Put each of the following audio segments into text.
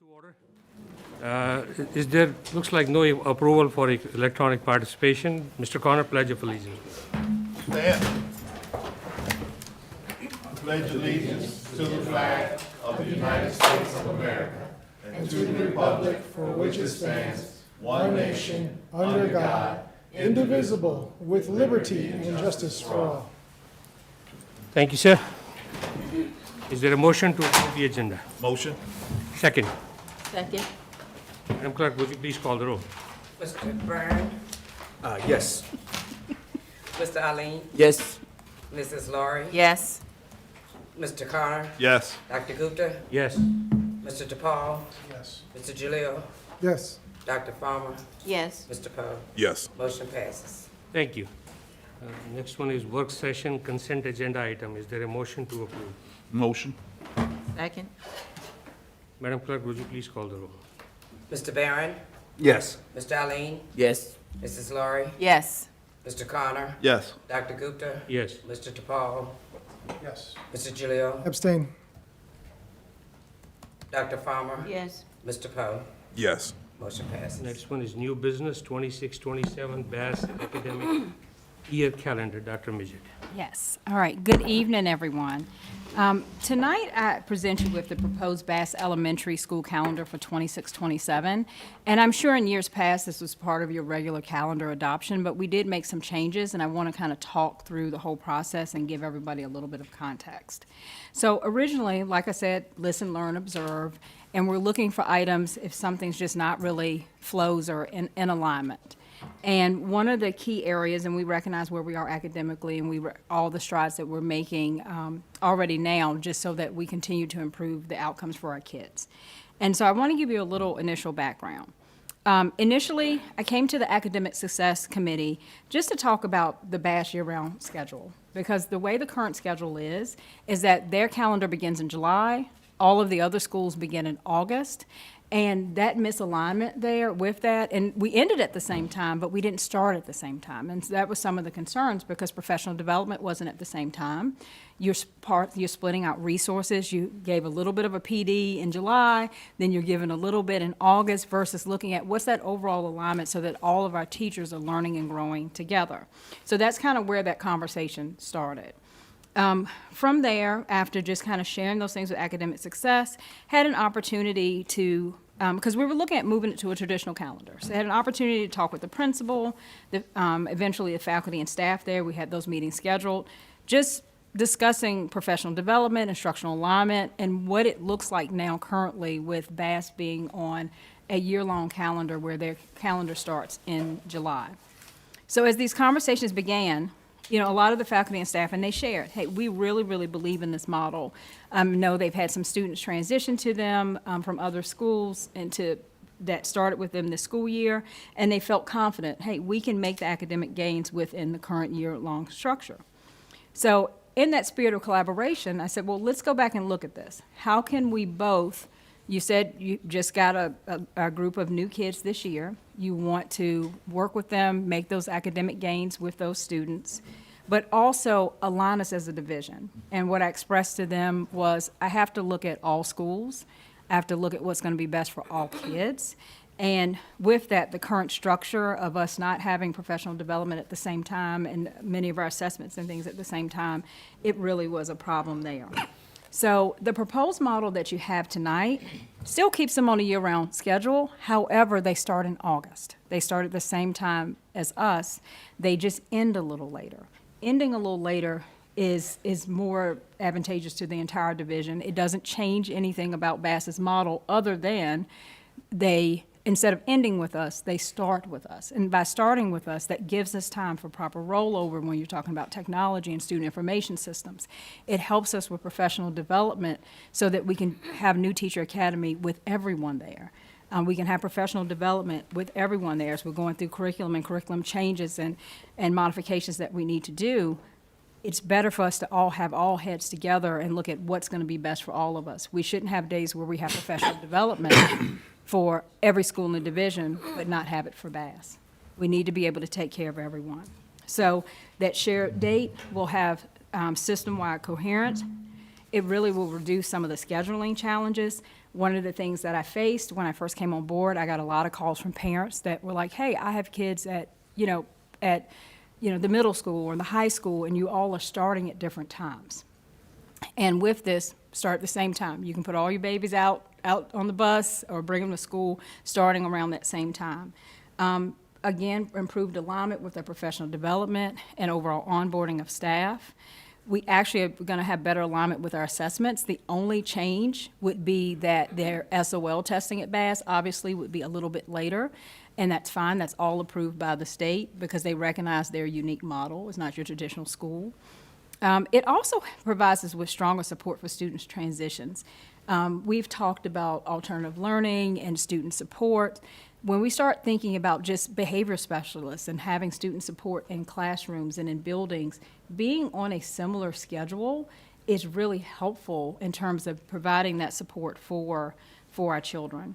to order. Is there, looks like no approval for electronic participation. Mr. Connor, pledge of allegiance. Stand. I pledge allegiance to the flag of the United States of America and to the republic for which it stands, one nation, under God, indivisible, with liberty and justice for all. Thank you, sir. Is there a motion to approve the agenda? Motion? Second. Second. Madam Clerk, would you please call the roll? Mr. Byrne, Yes. Mr. Eileen, Yes. Mrs. Laurie, Yes. Mr. Connor, Yes. Dr. Gupta, Yes. Mr. DePaul, Yes. Mr. Jalil, Yes. Dr. Farmer, Yes. Mr. Poe. Yes. Motion passes. Thank you. Next one is work session consent agenda item. Is there a motion to approve? Motion? Second. Madam Clerk, would you please call the roll? Mr. Barron, Yes. Mr. Eileen, Yes. Mrs. Laurie, Yes. Mr. Connor, Yes. Dr. Gupta, Yes. Mr. DePaul, Yes. Mr. Jalil, Abstain. Dr. Farmer, Yes. Mr. Poe. Yes. Motion passes. Next one is new business, 26-27 Bass Academic Year Calendar. Dr. Midget. Yes. All right. Good evening, everyone. Tonight, I present you with the proposed Bass Elementary School calendar for 26-27. And I'm sure in years past, this was part of your regular calendar adoption, but we did make some changes, and I want to kind of talk through the whole process and give everybody a little bit of context. So originally, like I said, listen, learn, observe, and we're looking for items if something's just not really flows or in alignment. And one of the key areas, and we recognize where we are academically and all the strides that we're making already now, just so that we continue to improve the outcomes for our kids. And so I want to give you a little initial background. Initially, I came to the Academic Success Committee just to talk about the BASS year-round schedule, because the way the current schedule is that their calendar begins in July, all of the other schools begin in August, and that misalignment there with that, and we ended at the same time, but we didn't start at the same time. And so that was some of the concerns, because professional development wasn't at the same time. You're splitting out resources. You gave a little bit of a PD in July, then you're giving a little bit in August, versus looking at what's that overall alignment so that all of our teachers are learning and growing together. So that's kind of where that conversation started. From there, after just kind of sharing those things with Academic Success, had an opportunity to, because we were looking at moving it to a traditional calendar. So I had an opportunity to talk with the principal, eventually the faculty and staff there. We had those meetings scheduled, just discussing professional development, instructional alignment, and what it looks like now currently with BASS being on a year-long calendar where their calendar starts in July. So as these conversations began, you know, a lot of the faculty and staff, and they shared, hey, we really, really believe in this model. Know they've had some students transition to them from other schools that started with them this school year, and they felt confident, hey, we can make the academic gains within the current year-long structure. So in that spirit of collaboration, I said, well, let's go back and look at this. How can we both, you said you just got a group of new kids this year. You want to work with them, make those academic gains with those students, but also align us as a division. And what I expressed to them was, I have to look at all schools. I have to look at what's going to be best for all kids. And with that, the current structure of us not having professional development at the same time and many of our assessments and things at the same time, it really was a problem there. So the proposed model that you have tonight still keeps them on a year-round schedule. However, they start in August. They start at the same time as us. They just end a little later. Ending a little later is more advantageous to the entire division. It doesn't change anything about BASS's model other than instead of ending with us, they start with us. And by starting with us, that gives us time for proper rollover when you're talking about technology and student information systems. It helps us with professional development so that we can have New Teacher Academy with everyone there. We can have professional development with everyone there as we're going through curriculum and curriculum changes and modifications that we need to do. It's better for us to all have all heads together and look at what's going to be best for all of us. We shouldn't have days where we have professional development for every school in the division, but not have it for BASS. We need to be able to take care of everyone. So that shared date will have system-wide coherence. It really will reduce some of the scheduling challenges, one of the things that I faced when I first came on board, I got a lot of calls from parents that were like, hey, I have kids at the middle school or the high school, and you all are starting at different times. And with this, start at the same time. You can put all your babies out on the bus or bring them to school starting around that same time. Again, improved alignment with their professional development and overall onboarding of staff. We actually are going to have better alignment with our assessments. The only change would be that their SOL testing at Bass obviously would be a little bit later, and that's fine. That's all approved by the state because they recognize their unique model. It's not your traditional school. It also provides us with stronger support for students' transitions. We've talked about alternative learning and student support. When we start thinking about just behavior specialists and having student support in classrooms and in buildings, being on a similar schedule is really helpful in terms of providing that support for our children.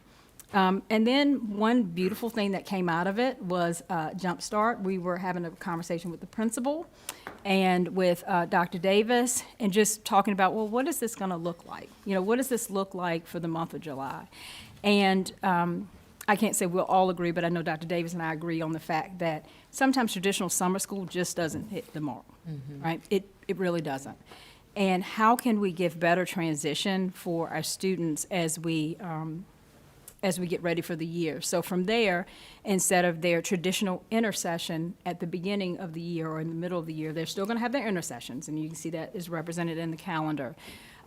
And then one beautiful thing that came out of it was Jumpstart. We were having a conversation with the principal and with Dr. Davis and just talking about, well, what is this going to look like? What does this look like for the month of July? And I can't say we'll all agree, but I know Dr. Davis and I agree on the fact that sometimes traditional summer school just doesn't hit the mark, right? It really doesn't. And how can we give better transition for our students as we get ready for the year? So from there, instead of their traditional intersession at the beginning of the year or in the middle of the year, they're still going to have their intersessions, and you can see that is represented in the calendar.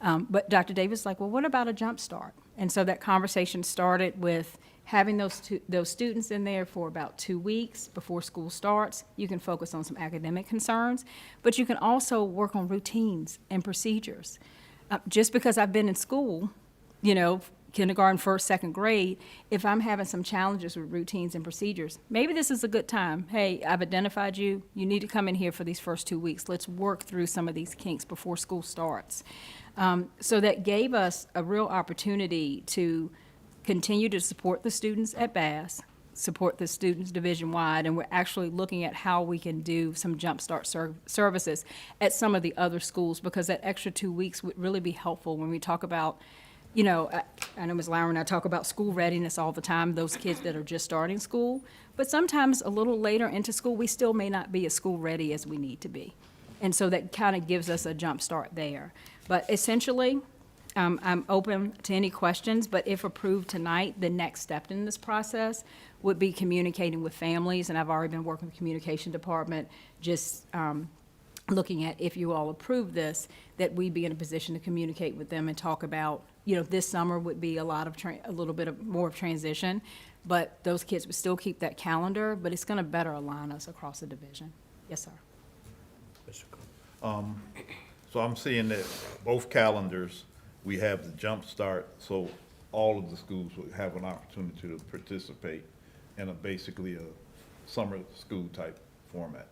But Dr. Davis is like, well, what about a jump start? And so that conversation started with having those students in there for about 2 weeks before school starts. You can focus on some academic concerns, but you can also work on routines and procedures. Just because I've been in school, kindergarten, first, second grade, if I'm having some challenges with routines and procedures, maybe this is a good time. Hey, I've identified you. You need to come in here for these first 2 weeks. Let's work through some of these kinks before school starts. So that gave us a real opportunity to continue to support the students at Bass, support the students division-wide, and we're actually looking at how we can do some Jumpstart services at some of the other schools, because that extra 2 weeks would really be helpful when we talk about, I know Ms. Lauer and I talk about school readiness all the time, those kids that are just starting school, but sometimes a little later into school, we still may not be as school ready as we need to be. And so that kind of gives us a jump start there. But essentially, I'm open to any questions, but if approved tonight, the next step in this process would be communicating with families, and I've already been working with the communication department, just looking at if you all approve this, that we be in a position to communicate with them and talk about, this summer would be a little bit more of transition, but those kids would still keep that calendar, but it's going to better align us across the division. Yes, sir. So I'm seeing that both calendars, we have the jump start, so all of the schools will have an opportunity to participate in basically a summer school type format,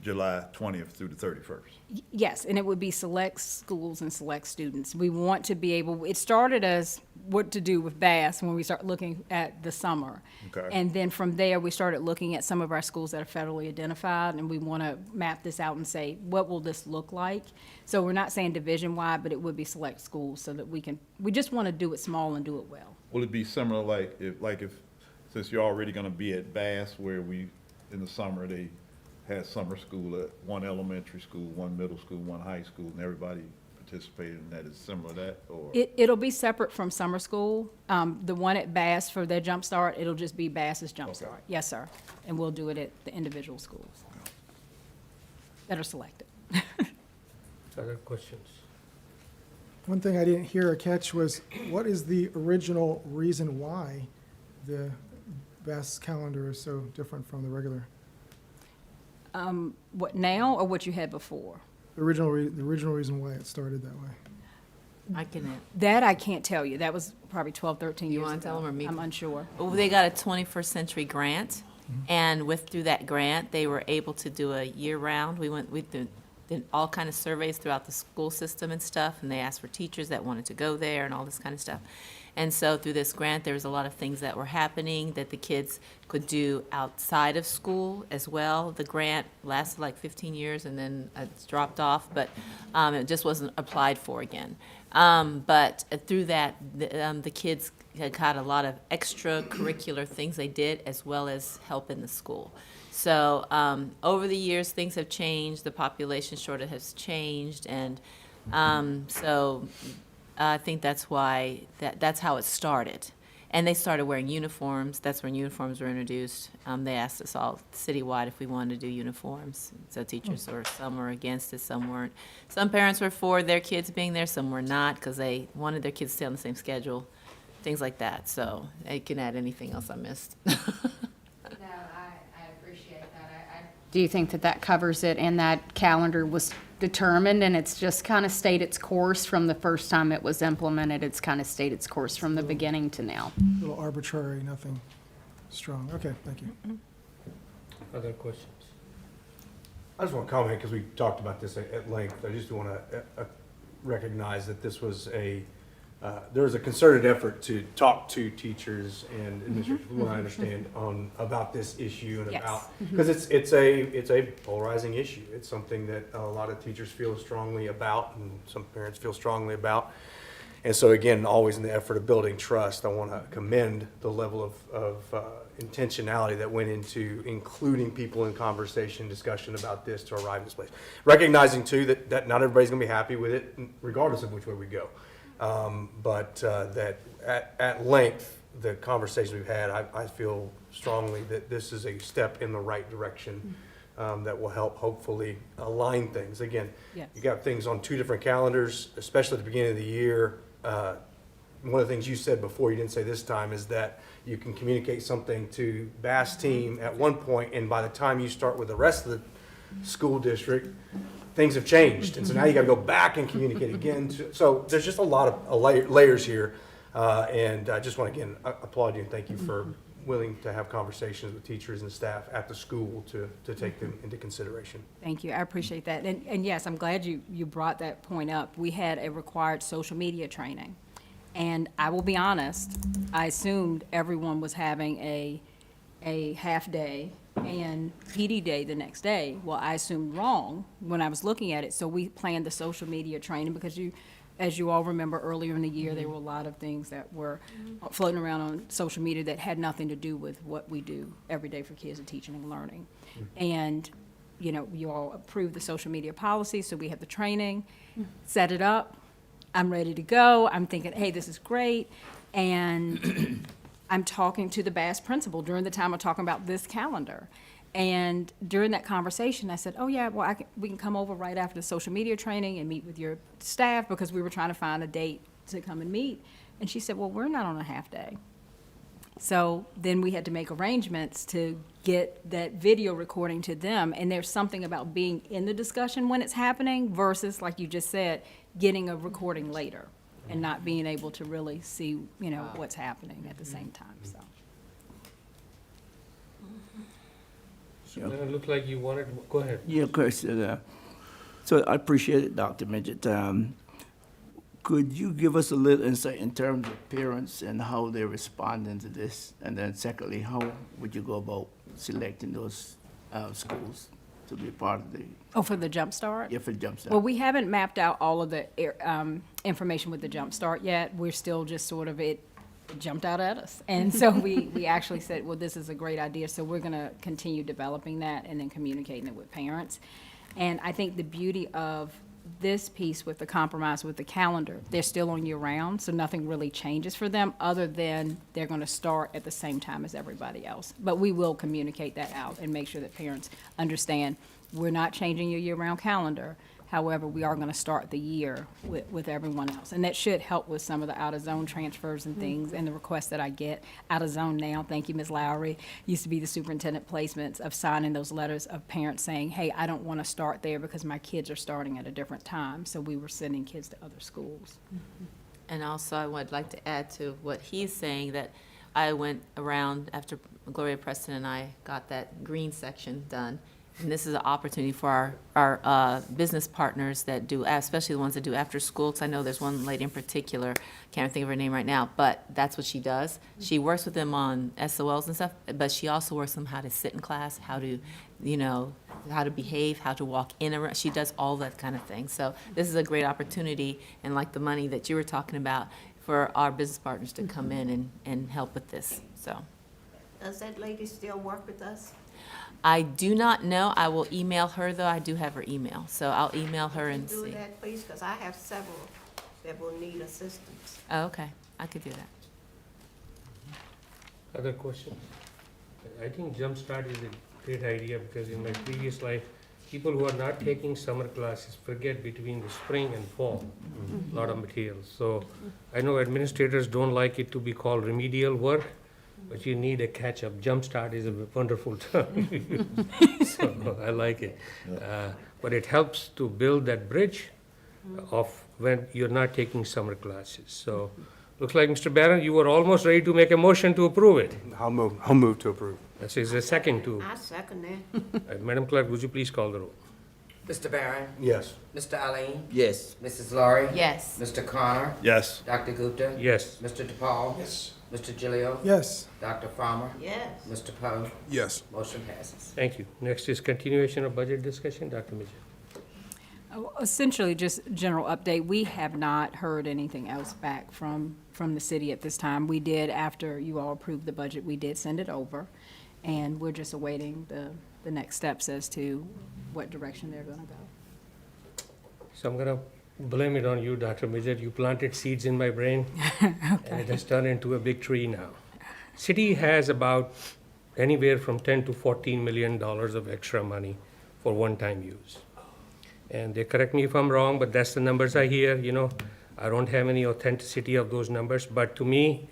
July 20th through the 31st. Yes, and it would be select schools and select students. We want to be able, it started as what to do with Bass when we start looking at the summer. Okay. And then from there, we started looking at some of our schools that are federally identified, and we want to map this out and say, what will this look like? So we're not saying division-wide, but it would be select schools so that we just want to do it small and do it well. Will it be similar if since you're already gonna be at Bass, where in the summer, they had summer school at one elementary school, one middle school, one high school, and everybody participated in that? Is similar to that, or? It'll be separate from summer school. The one at Bass for their Jump Start, it'll just be Bass's Jump Start. Okay. Yes, sir. And we'll do it at the individual schools that are selected. Other questions? One thing I didn't hear or catch was, what is the original reason why the Bass calendar is so different from the regular? What now or what you had before? The original reason why it started that way. I can, That I can't tell you. That was probably 12, 13 You years wanna ago. tell 'em or me? I'm unsure. well, they got a 21st century grant, and through that grant, they were able to do a year-round. We did all kind of surveys throughout the school system and stuff, and they asked for teachers that wanted to go there and all this kind of stuff. And so through this grant, there was a lot of things that were happening that the kids could do outside of school as well. The grant lasted like 15 years and then it's dropped off, but it just wasn't applied for again. But through that, the kids had got a lot of extracurricular things they did, as well as help in the school. So over the years, things have changed. The population shortage has changed, and so I think that's why that's how it started. And they started wearing uniforms. That's when uniforms were introduced. They asked us all citywide if we wanted to do uniforms. So teachers were, some were against it, some weren't. Some parents were for their kids being there, some were not, because they wanted their kids to stay on the same schedule, things like that. So I can add anything else I missed. No, I appreciate that. Do you think that that covers it, and that calendar was determined and it's just kind of stayed its course from the first time it was implemented? It's kind of stayed its course from the beginning to now. A little arbitrary, nothing strong. Okay, thank you. Other questions? I just want to comment, because we talked about this at length. I just want to recognize that this was there was a concerted effort to talk to teachers and administrators, from what I understand, about this issue and Yes. about, because it's a polarizing issue. It's something that a lot of teachers feel strongly about, and some parents feel strongly about. And so again, always in the effort of building trust, I want to commend the level of intentionality that went into including people in conversation, discussion about this to arrive at this place. Recognizing too that not everybody's going to be happy with it, regardless of which way we go. But that at length, the conversations we've had, I feel strongly that this is a step in the right direction that will help hopefully align things. Again, Yes. you got things on two different calendars, especially at the beginning of the year. One of the things you said before, you didn't say this time, is that you can communicate something to Bass team at one point, and by the time you start with the rest of the school district, things have changed, and so now you got to go back and communicate again. So there's just a lot of layers here, and I just want to again applaud you and thank you for willing to have conversations with teachers and staff at the school to take them into consideration. Thank you, I appreciate that. And yes, I'm glad you brought that point up. We had a required social media training. And I will be honest, I assumed everyone was having a half day and PD day the next day. Well, I assumed wrong when I was looking at it. So we planned the social media training because as you all remember, earlier in the year, there were a lot of things that were floating around on social media that had nothing to do with what we do every day for kids and teaching and learning. And, you know, you all approved the social media policy, so we had the training, set it up. I'm ready to go. I'm thinking, hey, this is great. And I'm talking to the Bass principal during the time of talking about this calendar. And during that conversation, I said, oh, yeah, well, we can come over right after the social media training and meet with your staff, because we were trying to find a date to come and meet. And she said, well, we're not on a half day. So then we had to make arrangements to get that video recording to them. And there's something about being in the discussion when it's happening versus, like you just said, getting a recording later and not being able to really see, you know, what's happening at the same time, so. So it looked like you wanted, go ahead. Yeah, question. So I appreciate it, Dr. Midget. Could you give us a little insight in terms of parents and how they're responding to this? And then secondly, how would you go about selecting those schools to be part of the, Oh, for the Jump Start? for Jump Start? Well, we haven't mapped out all of the information with the Jump Start yet. We're still just sort of, it jumped out at us. And so we actually said, well, this is a great idea, so we're going to continue developing that and then communicating it with parents. And I think the beauty of this piece with the compromise with the calendar, they're still on year-round, so nothing really changes for them other than they're going to start at the same time as everybody else. But we will communicate that out and make sure that parents understand we're not changing your year-round calendar. However, we are going to start the year with everyone else. And that should help with some of the out-of-zone transfers and things and the requests that I get out of zone now. Thank you, Ms. Lowry. Used to be the superintendent placements of signing those letters of parents saying, hey, I don't want to start there because my kids are starting at a different time. So we were sending kids to other schools. And also, I would like to add to what he's saying, that I went around after Gloria Preston and I got that green section done. And this is an opportunity for our business partners that do, especially the ones that do after school, because I know there's one lady in particular, can't think of her name right now, but that's what she does. She works with them on SOLs and stuff, but she also works with them how to sit in class, how to, you know, how to behave, how to walk in a, she does all that kind of thing. So this is a great opportunity, and like the money that you were talking about, for our business partners to come in and help with this, so. Does that lady still work with us? I do not know. I will email her, though. I do have her email, so I'll email her and Do see. that, please, because I have several that will need assistance. Oh, okay, I could do that. Other questions? I think Jumpstart is a great idea, because in my previous life, people who are not taking summer classes forget between the spring and fall, a lot of materials. So I know administrators don't like it to be called remedial work, but you need a catch-up. Jumpstart is a wonderful term. So I like it. But it helps to build that bridge of when you're not taking summer classes. So looks like, Mr. Barron, you were almost ready to make a motion to approve it. I'll move to approve. This is a second to. I second that. Madam Clerk, would you please call the roll? Mr. Barron, Yes. Mr. Allen, Yes. Mrs. Laurie. Yes. Mr. Connor, Yes. Dr. Gupta. Yes. Mr. DePaul. Yes. Mr. Gilio. Yes. Dr. Farmer. Yes. Mr. Poe. Yes. Motion passes. Thank you. Next is continuation of budget discussion. Dr. Mitchell. Essentially, just general update. We have not heard anything else back from the city at this time. We did, after you all approved the budget, we did send it over, and we're just awaiting the next steps as to what direction they're gonna go. So I'm gonna blame it on you, Dr. Midget. You planted seeds in my brain, and it has turned into a big tree now. City has about anywhere from 10 to 14 million dollars of extra money for one-time use. And they correct me if I'm wrong, but that's the numbers I hear, you know. I don't have any authenticity of those numbers, but to me,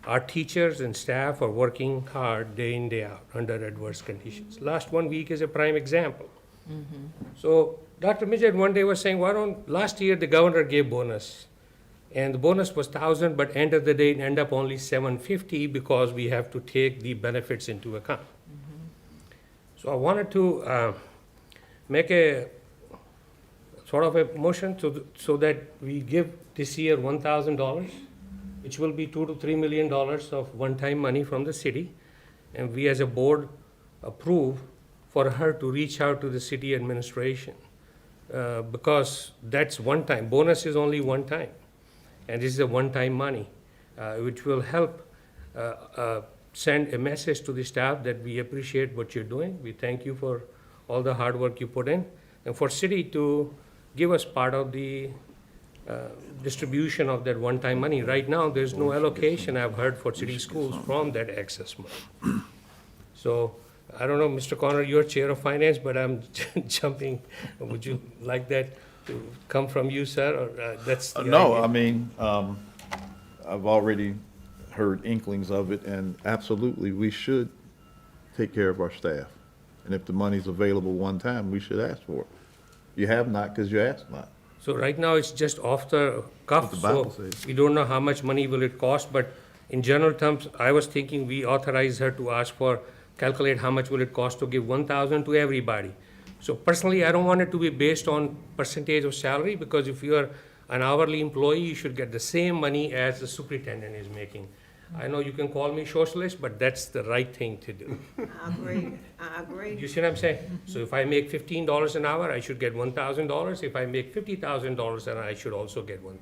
our teachers and staff are working hard day in, day out under adverse conditions. Last 1 week is a prime example. So Dr. Midget one day was saying, last year the governor gave bonus, and the bonus was 1,000, but end of the day it ended up only 750 because we have to take the benefits into account. So I wanted to make a sort of a motion so that we give this year $1,000, which will be $2 to $3 million of one-time money from the city, and we as a board approve for her to reach out to the city administration, because that's one time. Bonus is only one time, and this is a one-time money, which will help send a message to the staff that we appreciate what you're doing. We thank you for all the hard work you put in, and for city to give us part of the distribution of that one-time money. Right now, there's no allocation, I've heard, for city schools from that excess money. So, I don't know, Mr. Connor, you're chair of finance, but I'm jumping. Would you like that to come from you, sir, or that's the No, idea? I mean, I've already heard inklings of it, and absolutely, we should take care of our staff. And if the money's available one time, we should ask for it. You have not because you asked not. So right now, it's just off the cuff, What the so Bible says. we don't know how much money will it cost, but in general terms, I was thinking we authorize her to ask for, calculate how much will it cost to give 1,000 to everybody. So personally, I don't want it to be based on percentage of salary, because if you're an hourly employee, you should get the same money as the superintendent is making. I know you can call me socialist, but that's the right thing to do. I agree. I agree. You see what I'm saying? So if I make $15 an hour, I should get $1,000. If I make $50,000 an hour, I should also get $1,000.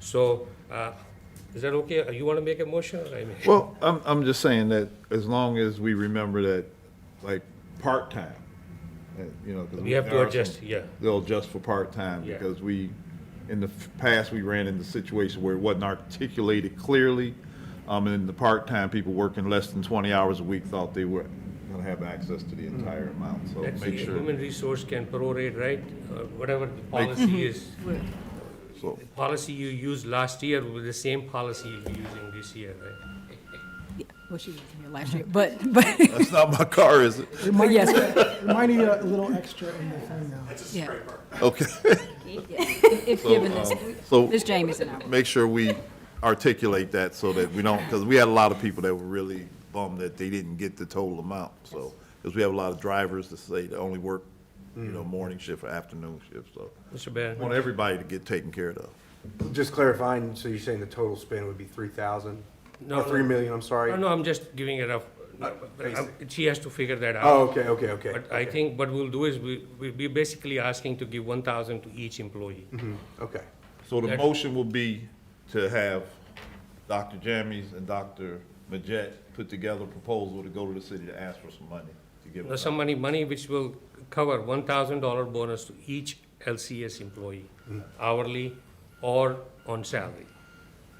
So, is that okay? You want to make a motion, or I make? Well, I'm just saying that as long as we remember that, like, part-time, you know. 'cause We have to there are adjust, some- yeah. They'll adjust for part-time, Yeah. because in the past, we ran into situations where it wasn't articulated clearly. And in the part-time, people working less than 20 hours a week thought they were gonna have access to the entire amount, so That's make the sure. human resource can prorate, right? Or whatever the policy is. So, The policy you used last year will be the same policy you'll be using this year, right? Yeah, well, she was here last year, but that's not my car, is it? It might, yes, it might need a little extra in the thing now. yeah, Okay. if given this, So Ms. Jamie's and I. make sure we articulate that so that we don't, because we had a lot of people that were really bummed that they didn't get the total amount, so. Because we have a lot of drivers that say they only work, morning shift or afternoon shift, so. Mr. Barron? Want everybody to get taken care of. Just clarifying, so you're saying the total spend would be 3,000? No, Or 3 million, I'm sorry? No, I'm just giving it a She has to figure that out. Oh, okay. But I think what we'll do is we're basically asking to give 1,000 to each employee. Okay. So the That's- motion will be to have Dr. Jammies and Dr. Majette put together a proposal to go to the city to ask for some money to give. Some money which will cover $1,000 bonus to each LCS employee, hourly or on salary.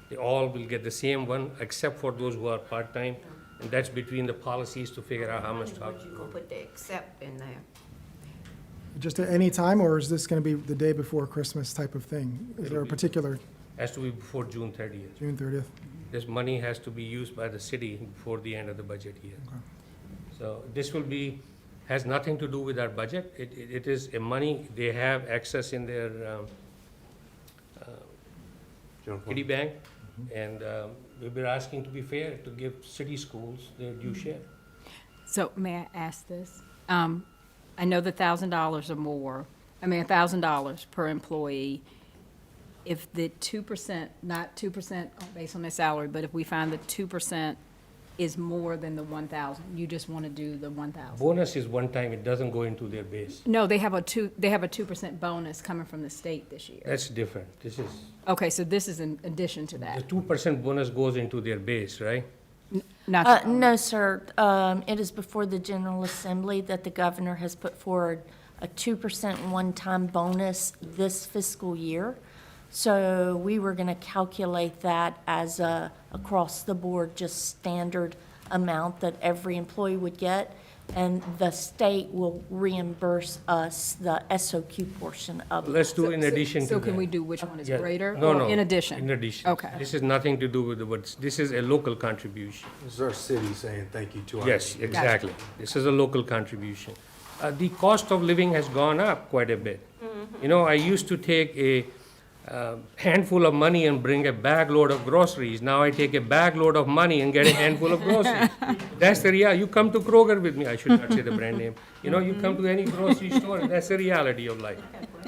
They all will get the same one, except for those who are part-time, and that's between the policies to figure out how much to. Would you gonna put the accept in there? Just at any time, or is this going to be the day before Christmas type of thing? Is there a particular Has to be before June 30th. June 30th? This money has to be used by the city before the end of the budget year. So this will be, has nothing to do with our budget. It is a money, they have access in their General fund. kitty bank, and we've been asking to be fair, to give city schools their due share. So may I ask this? I know the $1,000 or more, $1,000 per employee. If the 2%, not 2% based on their salary, but if we find that 2% is more than the 1,000, you just want to do the 1,000? Bonus is one time, it doesn't go into their base. No, they have a 2% bonus coming from the state this year. That's different. This is, Okay, so this is in addition to the that? 2% bonus goes into their base, right? Not the- No, sir. It is before the General Assembly that the governor has put forward a 2% one-time bonus this fiscal year. So we were going to calculate that as a across-the-board, just standard amount that every employee would get, and the state will reimburse us the SOQ portion of it. Let's do in addition to So that. can we do which one is Yeah. greater? No, or no. In addition? In addition. Okay. This is nothing to do with the words. This is a local contribution. This is our city saying thank you to our. Yes, exactly. This is a local contribution. The cost of living has gone up quite a bit. You know, I used to take a handful of money and bring a bag load of groceries. Now I take a bag load of money and get a handful of groceries. That's the reality. You come to Kroger with me, I should not say the brand name. You know, you come to any grocery store, that's the reality of life.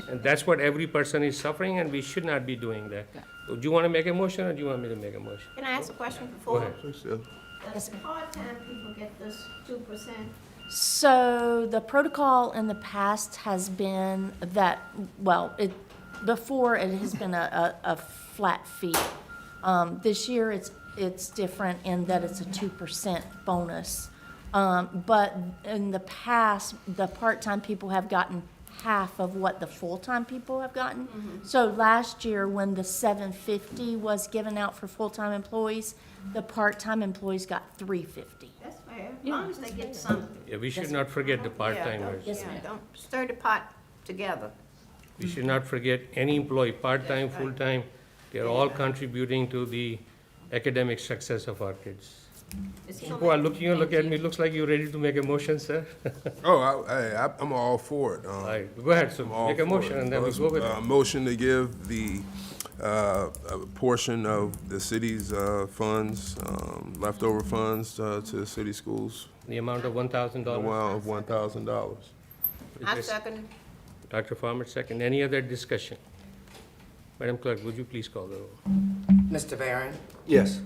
And that's what every person is suffering, and we should not be doing that. So do you want to make a motion, or do you want me to make a motion? Can I ask a question Go before? ahead. Does part-time people get this 2%? So the protocol in the past has been that, well, before it has been a flat fee. This year, it's different in that it's a 2% bonus. But in the past, the part-time people have gotten half of what the full-time people have gotten. So last year, when the $750 was given out for full-time employees, the part-time employees got $350. That's fair, as long as they get something. Yeah, we should not forget the part-timers. Yes, ma'am. Don't stir the pot together. We should not forget any employee, part-time, That's right. full-time, they're all contributing to the academic success of our kids. Mr. People are Clement? looking, you look at me, looks like you're ready to make a motion, sir. I'm all for it. All right, go ahead, so I'm all make a for motion it. and then we'll go with it. Motion to give the a portion of the city's funds, leftover funds to the city schools, The amount of $1,000. amount of $1,000. I second. Dr. Farmer, second. Any other discussion? Madam Clerk, would you please call the roll? Mr. Barron, Yes.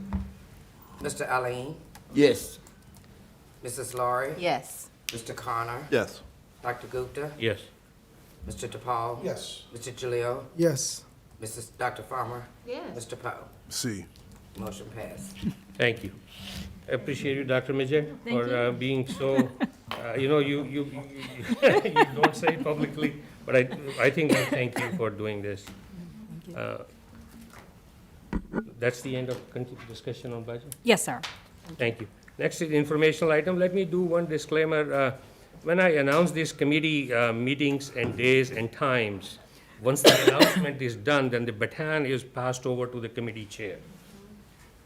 Mr. Aline, Yes. Mrs. Laurie, Yes. Mr. Connor, Yes. Dr. Gupta, Yes. Mr. DePaul. Yes. Mr. Gilio, Yes. Dr. Farmer, Yes. Mr. Poe. C. Motion passed. Thank you. I appreciate you, Dr. Majid, for being so, you know, you don't say it publicly, but I think I thank you for doing this. That's the end of discussion on budget? Yes, sir. Thank you. Next is informational item. Let me do one disclaimer. When I announce these committee meetings and days and times, once the announcement is done, then the baton is passed over to the committee chair.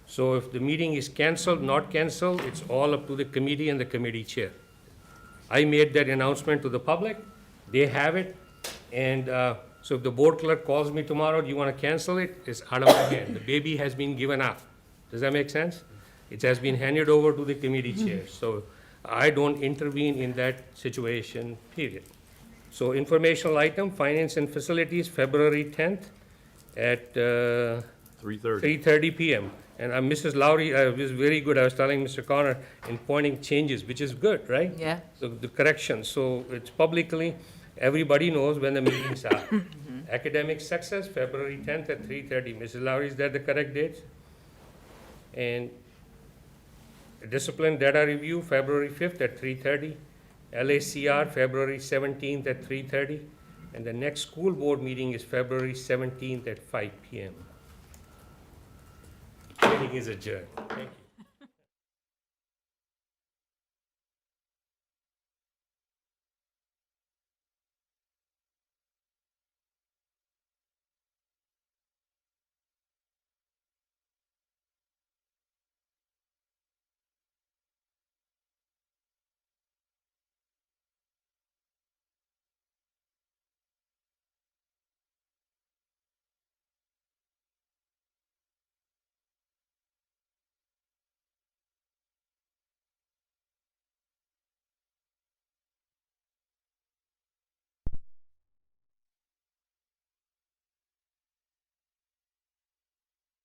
So if the meeting is canceled, not canceled, it's all up to the committee and the committee chair. I made that announcement to the public. They have it. And so if the board clerk calls me tomorrow, do you want to cancel it? It's out of my hand. The baby has been given up. Does that make sense? It has been handed over to the committee chair. So I don't intervene in that situation, period. So informational item, finance and facilities, February 10th at 3:30. 3:30 PM. And Mrs. Lowry was very good. I was telling Mr. Connor in pointing changes, which is good, right? Yeah. So the correction, so it's publicly, everybody knows when the meetings are. Academic success, February 10th at 3:30. Mrs. Lowry, is that the correct date? And discipline data review, February 5th at 3:30. LACR, February 17th at 3:30. And the next school board meeting is February 17th at 5 p.m. Meeting is adjourned.